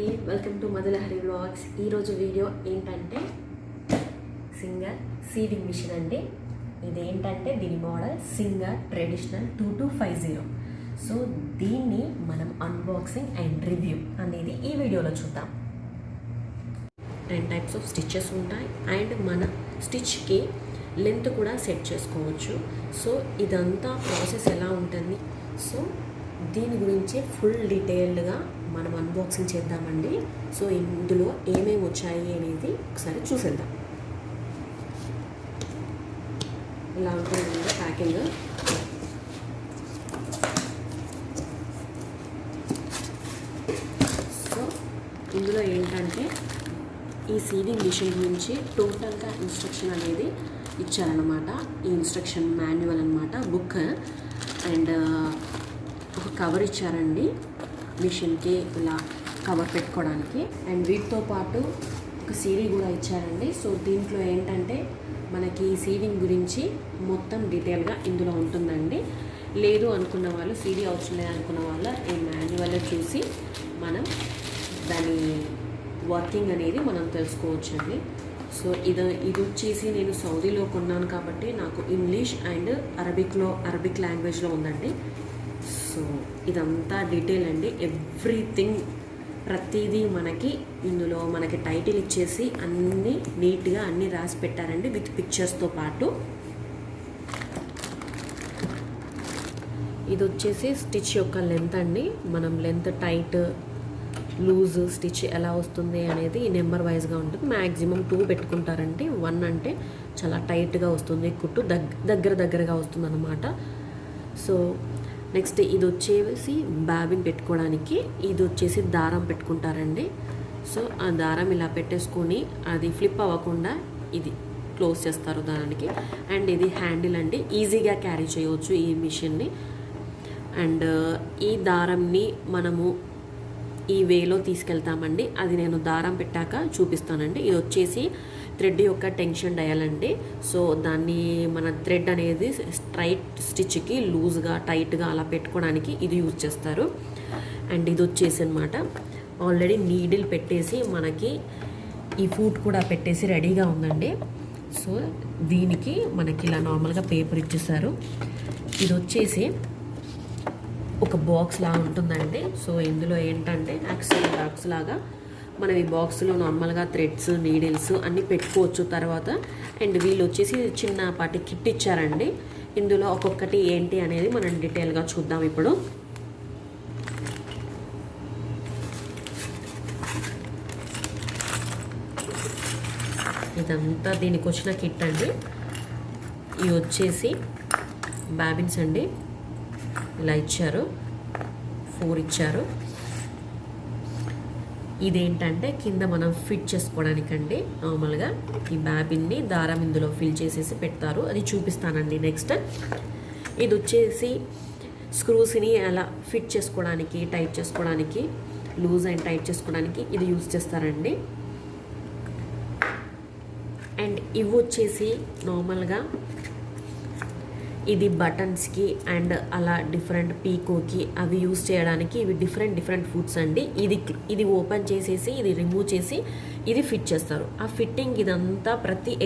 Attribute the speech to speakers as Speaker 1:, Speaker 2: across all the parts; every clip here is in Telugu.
Speaker 1: అండి, వెల్కమ్ టు మధులహరి వ్లాగ్స్. ఈరోజు వీడియో ఏంటంటే సింగర్ సీవింగ్ మిషన్ అండి. ఇదేంటంటే దీని మోడల్ సింగర్ ట్రెడిషనల్ 2250. సో దీన్ని మనం అన్బాక్సింగ్ అండ్ రివ్యూ అనేది ఈ వీడియోలో చూద్దాం. 10 టైప్స్ ఆఫ్ స్టిచెస్ ఉంటాయి అండ్ మన స్టిచ్కి లెంత్ కూడా సెట్ చేసుకోవచ్చు. సో ఇదంతా ప్రాసెస్ ఎలా ఉంటుంది, సో దీని గురించి ఫుల్ డీటెయిల్డ్గా మనం అన్బాక్సింగ్ చేద్దామండి. సో ఇందులో ఏమేమి వచ్చాయి అనేది ఒకసారి చూసేద్దాం. ఇలా ఉంటుంది ప్యాకింగ్. సో ఇందులో ఏంటంటే ఈ సీవింగ్ మిషన్ గురించి టోటల్గా ఇన్స్ట్రక్షన్ అనేది ఇచ్చారనమాట. ఈ ఇన్స్ట్రక్షన్ మాన్యువల్ అనమాట, బుక్. అండ్ ఒక కవర్ ఇచ్చారండి మిషన్కి, ఇలా కవర్ పెట్టుకోవడానికి. అండ్ వీటితో పాటు ఒక సీడీ కూడా ఇచ్చారండి. సో దీంట్లో ఏంటంటే మనకి సీవింగ్ గురించి మొత్తం డీటెయిల్గా ఇందులో ఉంటుందండి. లేదు అనుకున్న వాళ్ళు, సీడీ అవసరం లేదు అనుకున్న వాళ్ళు ఈ మాన్యువల్లో చూసి మనం దాని వర్కింగ్ అనేది మనం తెలుసుకోవచ్చండి. సో ఇది వచ్చేసి నేను సౌదీలో కొన్నాను కాబట్టి నాకు ఇంగ్లీష్ అండ్ అరబిక్ లాంగ్వేజ్లో ఉందండి. సో ఇదంతా డీటెయిల్ అండి, ఎవ్రీథింగ్, ప్రతిదీ ఇందులో మనకి టైటిల్ ఇచ్చేసి అన్నీ నీట్గా అన్నీ రాసి పెట్టారండి విత్ పిక్చర్స్తో పాటు. ఇది వచ్చేసి స్టిచ్ యొక్క లెంత్ అండి. మనం లెంత్, టైట్, లూజ్ స్టిచ్ ఎలా వస్తుంది అనేది నెంబర్ వైజ్గా ఉంటుంది. మ్యాక్సిమం 2 పెట్టుకుంటారండి. 1 అంటే చాలా టైట్గా వస్తుంది, కుట్టు దగ్గరగా వస్తుంది అన్నమాట. సో నెక్స్ట్ ఇది వచ్చేసి బాబిన్ పెట్టుకోవడానికి, ఇది వచ్చేసి దారం పెట్టుకుంటారండి. సో ఆ దారం ఇలా పెట్టేసుకొని అది ఫ్లిప్ అవ్వకుండా ఇది క్లోజ్ చేస్తారు దానికి. అండ్ ఇది హ్యాండిల్ అండి, ఈజీగా క్యారీ చేయవచ్చు ఈ మిషన్ని. అండ్ ఈ దారంని మనము ఈ వేలో తీసుకెళ్తామండి. అది నేను దారం పెట్టాక చూపిస్తానండి. ఇది వచ్చేసి థ్రెడ్ యొక్క టెన్షన్ డయల్ అండి. సో దాన్ని మన థ్రెడ్ అనేది స్ట్రైట్ స్టిచ్కి లూజ్గా, టైట్గా అలా పెట్టుకోవడానికి ఇది యూజ్ చేస్తారు. అండ్ ఇది వచ్చేసి అనమాట ఆల్రెడీ నీడిల్ పెట్టేసి మనకి ఈ ఫూట్ కూడా పెట్టేసి రెడీగా ఉందండి. సో దీనికి మనకి ఇలా నార్మల్గా పేపర్ ఇచ్చేసారు. ఇది వచ్చేసి ఒక బాక్స్ లాగా ఉంటుందండి. సో ఇందులో ఏంటంటే యాక్చువల్ బాక్స్ లాగా మనం ఈ బాక్స్లో నార్మల్గా థ్రెడ్స్, నీడిల్స్ అన్నీ పెట్టుకోవచ్చు తర్వాత. అండ్ వీళ్ళు వచ్చేసి చిన్నపాటి కిట్ ఇచ్చారండి. ఇందులో ఒక్కొక్కటి ఏంటి అనేది మనం డీటెయిల్గా చూద్దాం ఇప్పుడు. ఇదంతా దీనికి వచ్చిన కిట్ అండి. ఇవి వచ్చేసి బాబిన్స్ అండి, ఇలా ఇచ్చారు, 4 ఇచ్చారు. ఇదేంటంటే కింద మనం ఫిట్ చేసుకోవడానికండి. నార్మల్గా ఈ బాబిన్ని దారం ఇందులో ఫిల్ చేసేసి పెడతారు, అది చూపిస్తానండి నెక్స్ట్. ఇది వచ్చేసి స్క్రూస్ని అలా ఫిట్ చేసుకోవడానికి, టైట్ చేసుకోవడానికి, లూజ్ అండ్ టైట్ చేసుకోవడానికి ఇది యూజ్ చేస్తారండి. అండ్ ఇవి వచ్చేసి నార్మల్గా ఇది బటన్స్కి అండ్ అలా డిఫరెంట్ పీకోకి అవి యూజ్ చేయడానికి ఇవి డిఫరెంట్ ఫుడ్స్ అండి. ఇది ఓపెన్ చేసేసి ఇది రిమూవ్ చేసి ఇది ఫిట్ చేస్తారు. ఆ ఫిట్టింగ్ ఇదంతా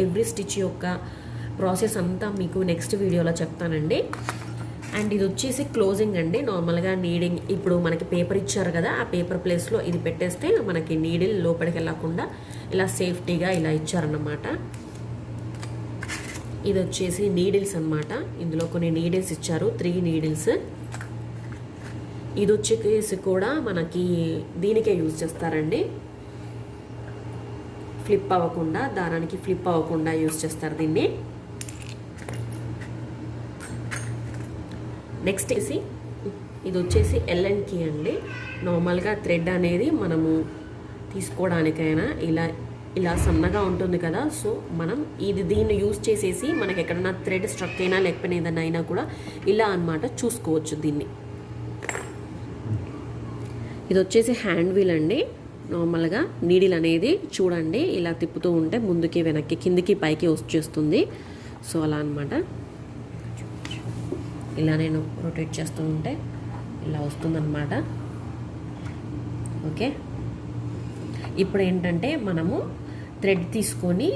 Speaker 1: ఎవ్రీ స్టిచ్ యొక్క ప్రాసెస్ అంతా మీకు నెక్స్ట్ వీడియోలో చెప్తానండి. అండ్ ఇది వచ్చేసి క్లోజింగ్ అండి. నార్మల్గా నీడింగ్, ఇప్పుడు మనకి పేపర్ ఇచ్చారు కదా, ఆ పేపర్ ప్లేస్లో ఇది పెట్టేస్తే మనకి నీడిల్ లోపలికి వెళ్ళకుండా ఇలా సేఫ్టీగా ఇలా ఇచ్చారన్నమాట. ఇది వచ్చేసి నీడిల్స్ అనమాట. ఇందులో కొన్ని నీడిల్స్ ఇచ్చారు, 3 నీడిల్స్. ఇది వచ్చేసి కూడా మనకి దీనికే యూజ్ చేస్తారండి, ఫ్లిప్ అవ్వకుండా, దారానికి ఫ్లిప్ అవ్వకుండా యూజ్ చేస్తారు దీన్ని. నెక్స్ట్ ఇది వచ్చేసి ఎల్ఎన్ కీ అండి. నార్మల్గా థ్రెడ్ అనేది మనము తీసుకోవడానికైనా ఇలా సన్నగా ఉంటుంది కదా. సో మనం దీన్ని యూజ్ చేసేసి మనకి ఎక్కడన్నా థ్రెడ్ స్ట్రక్ అయినా లేకపోయినా ఏదైనా అయినా కూడా ఇలా అన్నమాట చూసుకోవచ్చు దీన్ని. ఇది వచ్చేసి హ్యాండ్ వీల్ అండి. నార్మల్గా నీడిల్ అనేది చూడండి ఇలా తిప్పుతూ ఉంటే ముందుకి, వెనక్కి, కిందికి, పైకి వచ్చేస్తుంది. సో అలా అన్నమాట. ఇలా నేను రొటేట్ చేస్తూ ఉంటే ఇలా వస్తుందన్నమాట. ఓకే. ఇప్పుడు ఏంటంటే మనము థ్రెడ్ తీసుకొని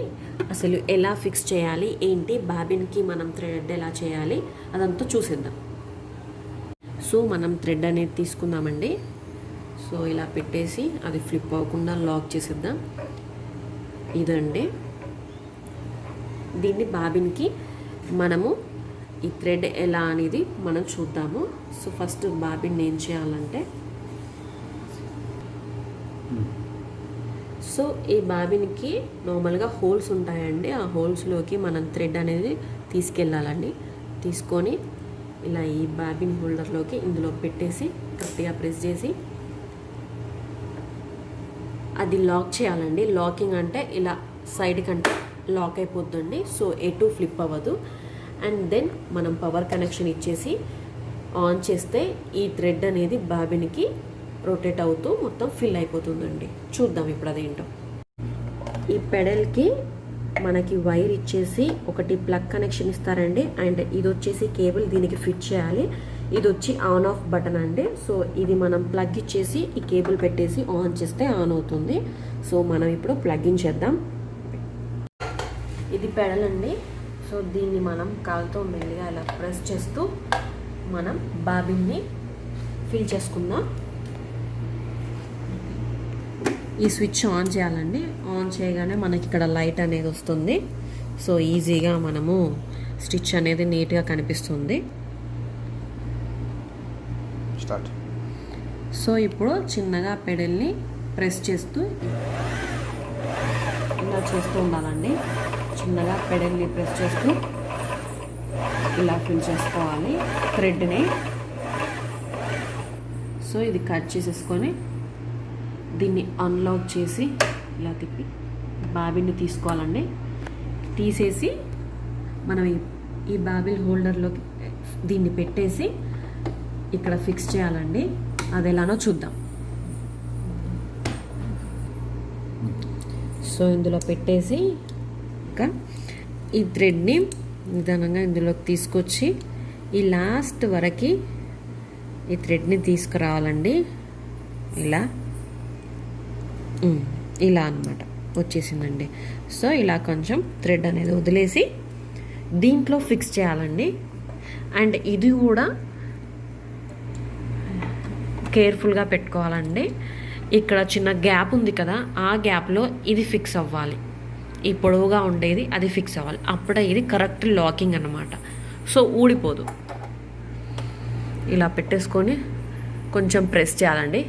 Speaker 1: అసలు ఎలా ఫిక్స్ చేయాలి ఏంటి, బాబిన్కి మనం థ్రెడ్ ఎలా చేయాలి అదంతా చూసేద్దాం. సో మనం థ్రెడ్ అనేది తీసుకుందామండి. సో ఇలా పెట్టేసి అది ఫ్లిప్ అవ్వకుండా లాక్ చేసేద్దాం. ఇదండి, దీన్ని బాబిన్కి మనము ఈ థ్రెడ్ ఎలా అనేది మనం చూద్దాము. సో ఫస్ట్ బాబిన్ ఏం చేయాలంటే, సో ఈ బాబిన్కి నార్మల్గా హోల్స్ ఉంటాయండి. ఆ హోల్స్లోకి మనం థ్రెడ్ అనేది తీసుకెళ్ళాలండి. తీసుకొని ఇలా ఈ బాబిన్ హోల్డర్లోకి ఇందులో పెట్టేసి గట్టిగా ప్రెస్ చేసి అది లాక్ చేయాలండి. లాకింగ్ అంటే ఇలా సైడ్ కంటే లాక్ అయిపోద్దండి. సో ఎటు ఫ్లిప్ అవ్వదు. అండ్ దెన్ మనం పవర్ కనెక్షన్ ఇచ్చేసి ఆన్ చేస్తే ఈ థ్రెడ్ అనేది బాబిన్కి రొటేట్ అవుతూ మొత్తం ఫిల్ అయిపోతుందండి. చూద్దాం ఇప్పుడు అదేంటో. ఈ పెడల్కి మనకి వైర్ ఇచ్చేసి ఒకటి ప్లగ్ కనెక్షన్ ఇస్తారండి. అండ్ ఇది వచ్చేసి కేబుల్ దీనికి ఫిట్ చేయాలి. ఇది వచ్చి ఆన్ ఆఫ్ బటన్ అండి. సో ఇది మనం ప్లగ్ ఇచ్చేసి ఈ కేబుల్ పెట్టేసి ఆన్ చేస్తే ఆన్ అవుతుంది. సో మనం ఇప్పుడు ప్లగ్ ఇన్ చేద్దాం. ఇది పెడల్ అండి. సో దీన్ని మనం కాలుతో మెల్లిగా ఇలా ప్రెస్ చేస్తూ మనం బాబిన్ని ఫిల్ చేసుకుందాం. ఈ స్విచ్ ఆన్ చేయాలండి. ఆన్ చేయగానే మనకి ఇక్కడ లైట్ అనేది వస్తుంది. సో ఈజీగా మనము స్టిచ్ అనేది నీట్గా కనిపిస్తుంది.
Speaker 2: స్టార్ట్.
Speaker 1: సో ఇప్పుడు చిన్నగా పెడల్ని ప్రెస్ చేస్తూ ఇలా చేస్తూ ఉండాలండి. చిన్నగా పెడల్ని ప్రెస్ చేస్తూ ఇలా ఫిల్ చేసుకోవాలి థ్రెడ్ని. సో ఇది కట్ చేసేసుకొని దీన్ని అన్లాక్ చేసి ఇలా తిప్పి బాబిన్ని తీసుకోవాలండి. తీసేసి మనం ఈ బాబిల్ హోల్డర్లోకి దీన్ని పెట్టేసి ఇక్కడ ఫిక్స్ చేయాలండి. అది ఎలానో చూద్దాం. సో ఇందులో పెట్టేసి ఇంకా ఈ థ్రెడ్ని నిదానంగా ఇందులోకి తీసుకొచ్చి ఈ లాస్ట్ వరకు ఈ థ్రెడ్ని తీసుకురావాలండి. ఇలా అన్నమాట వచ్చేసిందండి. సో ఇలా కొంచెం థ్రెడ్ అనేది వదిలేసి దీంట్లో ఫిక్స్ చేయాలండి. అండ్ ఇది కూడా కేర్ఫుల్గా పెట్టుకోవాలండి. ఇక్కడ చిన్న గ్యాప్ ఉంది కదా, ఆ గ్యాప్లో ఇది ఫిక్స్ అవ్వాలి. ఈ పొడవుగా ఉండేది అది ఫిక్స్ అవ్వాలి. అప్పుడే ఇది కరెక్ట్ లాకింగ్ అన్నమాట. సో ఊడిపోదు. ఇలా పెట్టేసుకొని కొంచెం ప్రెస్ చేయాలండి.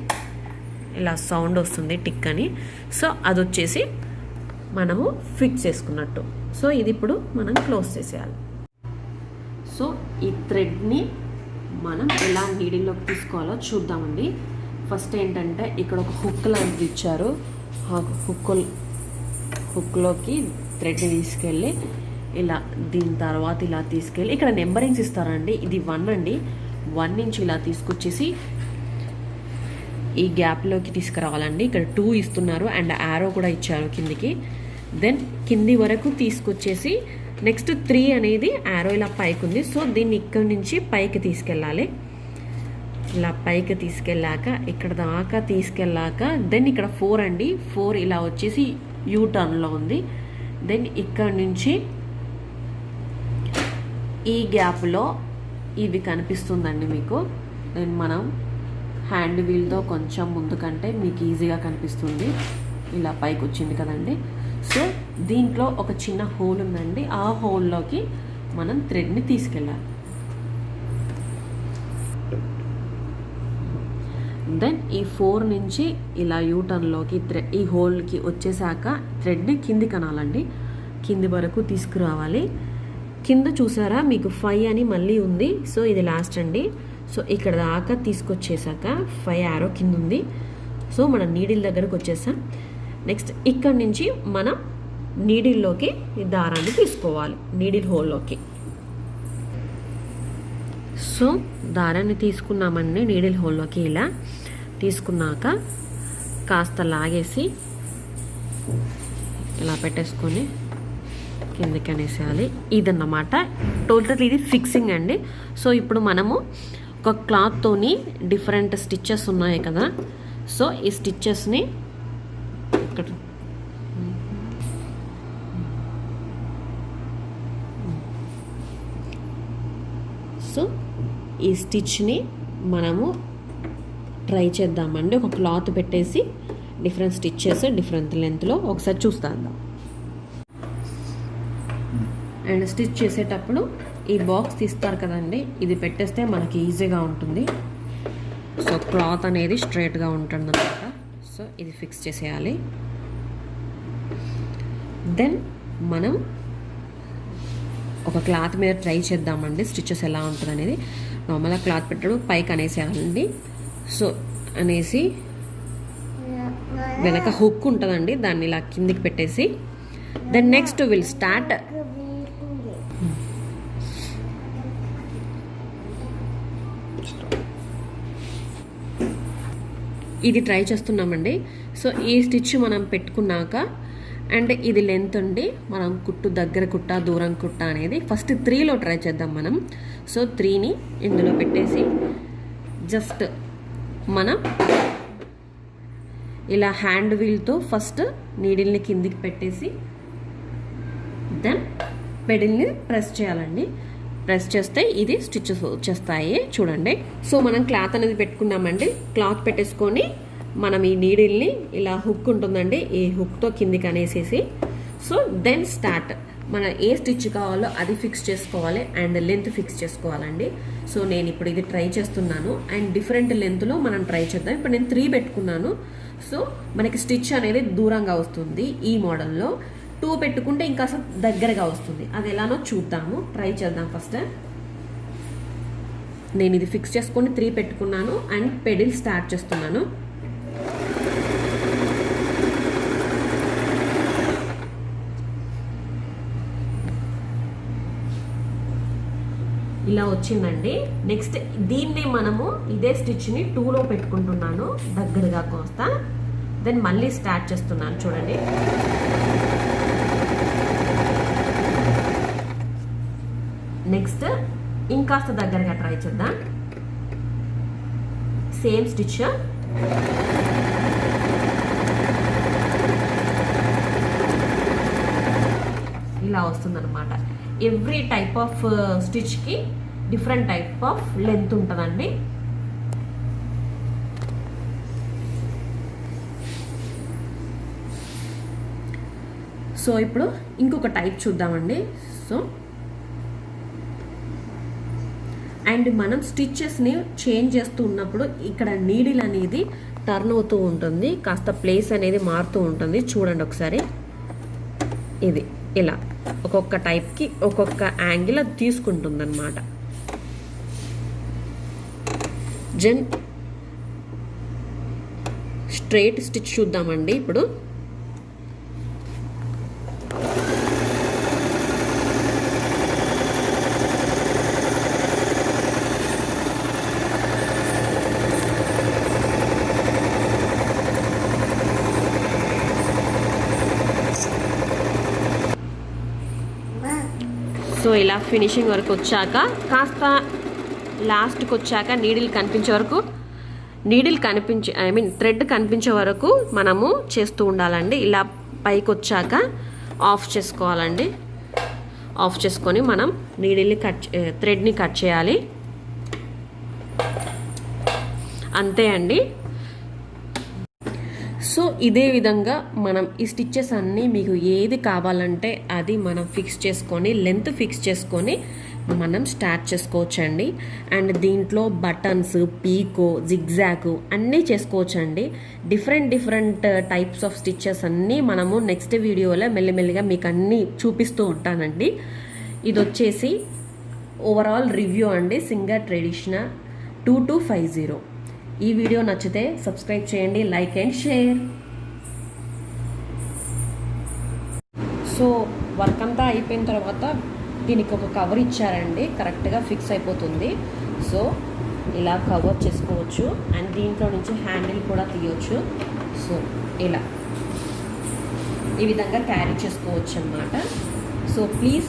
Speaker 1: ఇలా సౌండ్ వస్తుంది టిక్ అని. సో అది వచ్చేసి మనము ఫిక్స్ చేసుకున్నట్టు. సో ఇది ఇప్పుడు మనం క్లోజ్ చేసేయాలి. సో ఈ థ్రెడ్ని మనం ఎలా నీడిల్లోకి తీసుకోవాలో చూద్దామండి. ఫస్ట్ ఏంటంటే ఇక్కడ ఒక హుక్ లాంటిది ఇచ్చారు. ఆ హుక్లోకి థ్రెడ్ని తీసుకెళ్ళి ఇలా దీని తర్వాత ఇలా తీసుకెళ్ళి ఇక్కడ నెంబరింగ్స్ ఇస్తారండి. ఇది 1 అండి. 1 నుంచి ఇలా తీసుకొచ్చేసి ఈ గ్యాప్లోకి తీసుకురావాలండి. ఇక్కడ 2 ఇస్తున్నారు అండ్ యారో కూడా ఇచ్చారు కిందికి. దెన్ కింది వరకు తీసుకొచ్చేసి నెక్స్ట్ 3 అనేది యారో ఇలా పైకి ఉంది. సో దీన్ని ఇక్కడ నుంచి పైకి తీసుకెళ్ళాలి. ఇలా పైకి తీసుకెళ్ళాక ఇక్కడ దాకా తీసుకెళ్ళాక దెన్ ఇక్కడ 4 అండి. 4 ఇలా వచ్చేసి యూ టర్న్లో ఉంది. దెన్ ఇక్కడ నుంచి ఈ గ్యాప్లో ఇవి కనిపిస్తుందండి మీకు. దెన్ మనం హ్యాండ్ వీల్తో కొంచెం ముందు కంటే మీకు ఈజీగా కనిపిస్తుంది. ఇలా పైకి వచ్చింది కదండి. సో దీంట్లో ఒక చిన్న హోల్ ఉందండి. ఆ హోల్లోకి మనం థ్రెడ్ని తీసుకెళ్ళాలి. దెన్ ఈ 4 నుంచి ఇలా యూటర్న్లోకి ఈ హోల్కి వచ్చేసాక థ్రెడ్ని కింది కనాలండి. కింది వరకు తీసుకురావాలి. కింద చూసారా మీకు 5 అని మళ్ళీ ఉంది. సో ఇది లాస్ట్ అండి. సో ఇక్కడ దాకా తీసుకొచ్చేసాక 5 యారో కింద ఉంది. సో మనం నీడిల్ దగ్గరకు వచ్చేసాం. నెక్స్ట్ ఇక్కడ నుంచి మనం నీడిల్లోకి ఈ దారాన్ని తీసుకోవాలి నీడిల్ హోల్లోకి. సో దారాన్ని తీసుకున్నామండి నీడిల్ హోల్లోకి. ఇలా తీసుకున్నాక కాస్త లాగేసి ఇలా పెట్టేసుకొని కిందకి అనేసేయాలి. ఇదన్నమాట టోటల్ ఇది ఫిక్సింగ్ అండి. సో ఇప్పుడు మనము ఒక క్లాత్తోని డిఫరెంట్ స్టిచ్చెస్ ఉన్నాయి కదా. సో ఈ స్టిచ్చెస్ని ఇక్కడ సో ఈ స్టిచ్ని మనము ట్రై చేద్దామండి. ఒక క్లాత్ పెట్టేసి డిఫరెంట్ స్టిచ్చెస్ డిఫరెంట్ లెంత్లో ఒకసారి చూస్తాను. అండ్ స్టిచ్ చేసేటప్పుడు ఈ బాక్స్ తీస్తారు కదండి, ఇది పెట్టేస్తే మనకి ఈజీగా ఉంటుంది. సో క్లాత్ అనేది స్ట్రైట్గా ఉంటుంది అన్నమాట. సో ఇది ఫిక్స్ చేసేయాలి. దెన్ మనం ఒక క్లాత్ మీద ట్రై చేద్దామండి స్టిచ్చెస్ ఎలా ఉంటుంది అనేది. నార్మల్గా క్లాత్ పెట్టడం పైకి అనేసేయాలండి. సో అనేసి వెనక హుక్ ఉంటుందండి, దాన్ని ఇలా కిందికి పెట్టేసి దెన్ నెక్స్ట్ విల్ స్టార్ట్. ఇది ట్రై చేస్తున్నామండి. సో ఈ స్టిచ్ మనం పెట్టుకున్నాక అండ్ ఇది లెంత్ ఉండి మనం కుట్టు దగ్గర కుట్ట దూరం కుట్ట అనేది ఫస్ట్ 3లో ట్రై చేద్దాం మనం. సో 3ని ఇందులో పెట్టేసి జస్ట్ మనం ఇలా హ్యాండ్ వీల్తో ఫస్ట్ నీడిల్ని కిందికి పెట్టేసి దెన్ పెడిల్ని ప్రెస్ చేయాలండి. ప్రెస్ చేస్తే ఇది స్టిచ్చెస్ వచ్చేస్తాయి చూడండి. సో మనం క్లాత్ అనేది పెట్టుకున్నామండి. క్లాత్ పెట్టేసుకొని మనం ఈ నీడిల్ని ఇలా హుక్ ఉంటుందండి, ఈ హుక్తో కిందికి అనేసేసి సో దెన్ స్టార్ట్. మన ఏ స్టిచ్ కావాలో అది ఫిక్స్ చేసుకోవాలి అండ్ లెంత్ ఫిక్స్ చేసుకోవాలండి. సో నేను ఇప్పుడు ఇది ట్రై చేస్తున్నాను అండ్ డిఫరెంట్ లెంత్లో మనం ట్రై చేద్దాం. ఇప్పుడు నేను 3 పెట్టుకున్నాను. సో మనకి స్టిచ్ అనేది దూరంగా వస్తుంది. ఈ మోడల్లో 2 పెట్టుకుంటే ఇంకా దగ్గరగా వస్తుంది. అది ఎలానో చూద్దాము, ట్రై చేద్దాం. ఫస్ట్ నేను ఇది ఫిక్స్ చేసుకొని 3 పెట్టుకున్నాను అండ్ పెడిల్ స్టార్ట్ చేస్తున్నాను. ఇలా వచ్చిందండి. నెక్స్ట్ దీన్ని మనము ఇదే స్టిచ్ని 2లో పెట్టుకుంటున్నాను దగ్గరగా కోస్తా. దెన్ మళ్ళీ స్టార్ట్ చేస్తున్నాను చూడండి. నెక్స్ట్ ఇంకాస్త దగ్గరగా ట్రై చేద్దాం. సేమ్ స్టిచ్ ఇలా వస్తుందన్నమాట. ఎవ్రీ టైప్ ఆఫ్ స్టిచ్కి డిఫరెంట్ టైప్ ఆఫ్ లెంత్ ఉంటుందండి. సో ఇప్పుడు ఇంకొక టైప్ చూద్దామండి. సో అండ్ మనం స్టిచ్చెస్ని చేంజ్ చేస్తూ ఉన్నప్పుడు ఇక్కడ నీడిల్ అనేది టర్న్ అవుతూ ఉంటుంది, కాస్త ప్లేస్ అనేది మారుతూ ఉంటుంది. చూడండి ఒకసారి, ఇది ఇలా ఒక్కొక్క టైప్కి ఒక్కొక్క యాంగిల్ అది తీసుకుంటుంది అన్నమాట. స్ట్రైట్ స్టిచ్ చూద్దామండి ఇప్పుడు. సో ఇలా ఫినిషింగ్ వరకు వచ్చాక కాస్త లాస్ట్కి వచ్చాక థ్రెడ్ కనిపించే వరకు మనము చేస్తూ ఉండాలండి. ఇలా పైకి వచ్చాక ఆఫ్ చేసుకోవాలండి. ఆఫ్ చేసుకొని మనం థ్రెడ్ని కట్ చేయాలి. అంతే అండి. సో ఇదే విధంగా మనం ఈ స్టిచ్చెస్ అన్నీ మీకు ఏది కావాలంటే అది మనం ఫిక్స్ చేసుకొని లెంత్ ఫిక్స్ చేసుకొని మనం స్టార్ట్ చేసుకోవచ్చండి. అండ్ దీంట్లో బటన్స్, పీకో, జిగ్జాగ్ అన్నీ చేసుకోవచ్చండి. డిఫరెంట్ టైప్స్ ఆఫ్ స్టిచ్చెస్ అన్నీ మనము నెక్స్ట్ వీడియోలో మెల్లిమెల్లిగా మీకు అన్నీ చూపిస్తూ ఉంటానండి. ఇది వచ్చేసి ఓవరాల్ రివ్యూ అండి, సింగర్ ట్రెడిషనల్ 2250. ఈ వీడియో నచ్చితే సబ్స్క్రైబ్ చేయండి, like and share. So work అంతా అయిపోయిన తర్వాత దీనికి ఒక కవర్ ఇచ్చారండి, కరెక్ట్గా ఫిక్స్ అయిపోతుంది. సో ఇలా కవర్ చేసుకోవచ్చు అండ్ దీంట్లో నుంచి హ్యాండిల్ కూడా తీయవచ్చు. సో ఇలా ఈ విధంగా క్యారీ చేసుకోవచ్చు అన్నమాట. So please